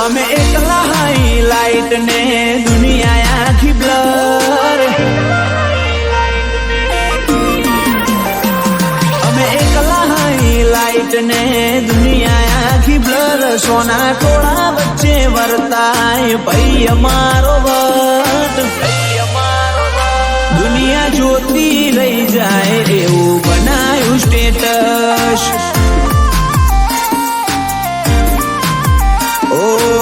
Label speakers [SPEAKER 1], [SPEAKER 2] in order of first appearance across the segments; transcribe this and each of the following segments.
[SPEAKER 1] અમે એકલા હાઈલાઇટ ને દુનિયા આખી બ્લર અમે એકલા હાઈલાઇટ ને દુનિયા આખી બ્લર સોના ટોળા વચ્ચે વર્તાય ભાઈ અમારો વટ દુનિયા જોતી રહી જાય એવું બનાયું સ્ટેટસ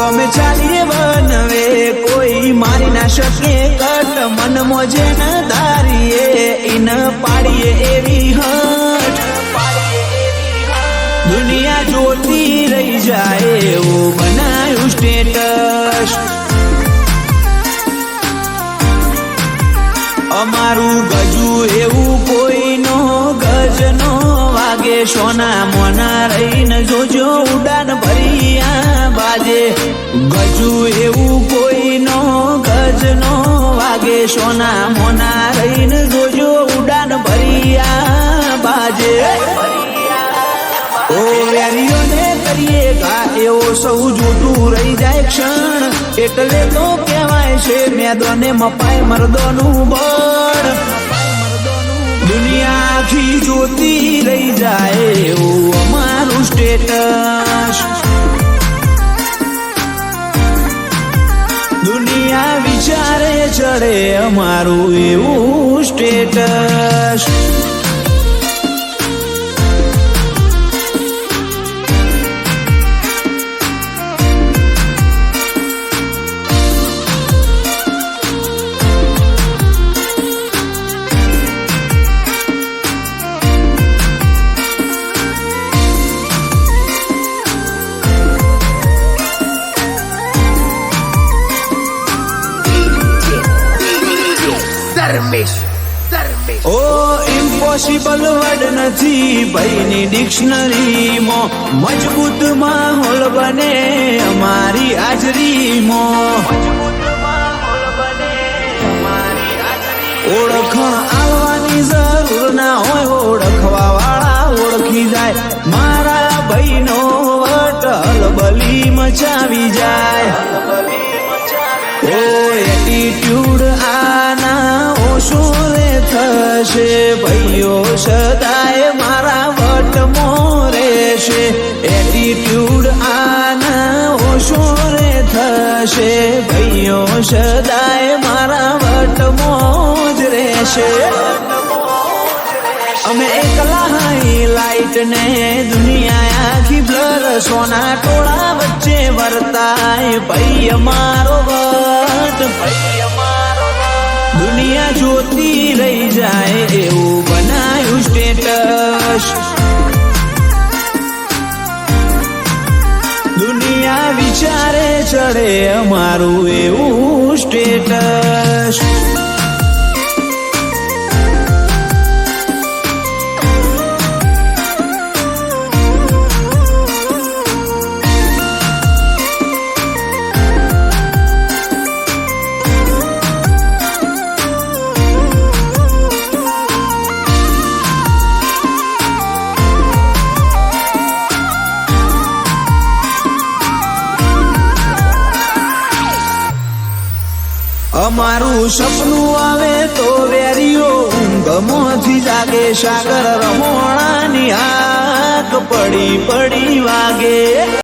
[SPEAKER 1] અમે ચાલીએ બનવે કોઈ મારી ના શકે કટ મન મોજે ન ધારીએ ઇન પાડીએ એવી હટ દુનિયા જોતી રહી જાય એવું બનાયું સ્ટેટસ અમારું ગજુ એવું કોઈનો ગજનો વાગે સોના મોના રહીને જોજો ઉડાન ભરિયા બાજે ગજુ એવું કોઈનો ગજનો વાગે સોના મોના રહીને જોજો ઉડાન ભરિયા બાજે ઓ વેરીઓને કરીએ ઘા એવો સૌ જોતું રહી જાય ક્ષણ એટલે તો કહેવાય છે મેદોને મપાય મર્દોનું બળ દુનિયા આખી જોતી રહી જાય એવું અમારું સ્ટેટસ દુનિયા વિચારે ચડે અમારું એવું સ્ટેટસ ઓ ઇમ્પોસિબલ વર્ડ નથી ભાઈની ડિક્શનરીમાં મજબૂત માહોલ બને અમારી હાજરીમાં ઓળખણ આવવાની જરૂર ના હોય ઓળખવા વાળા ઓળખી જાય મારા ભાઈનો વટ હલબલી મચાવી જાય ઓ એટીટ્યુડ આના ઓછો થશે ભાઈઓ સદાય મારા વટમાં રહેશે એટીટ્યુડ આના ઓછો થશે ભાઈઓ સદાય મારા વટમાં જ રહેશે અમે એકલા હાઈલાઇટ ને દુનિયા આખી બ્લર સોના ટોળા વચ્ચે વર્તાય ભાઈ અમારો વટ દુનિયા જોતી રહી જાય એવું બનાયું સ્ટેટસ દુનિયા વિચારે ચડે અમારું એવું સ્ટેટસ અમારું સપનું આવે તો વેરીઓ ઊંઘમાંથી જાગે સાગર રમોણાની આંખ પડી પડી વાગે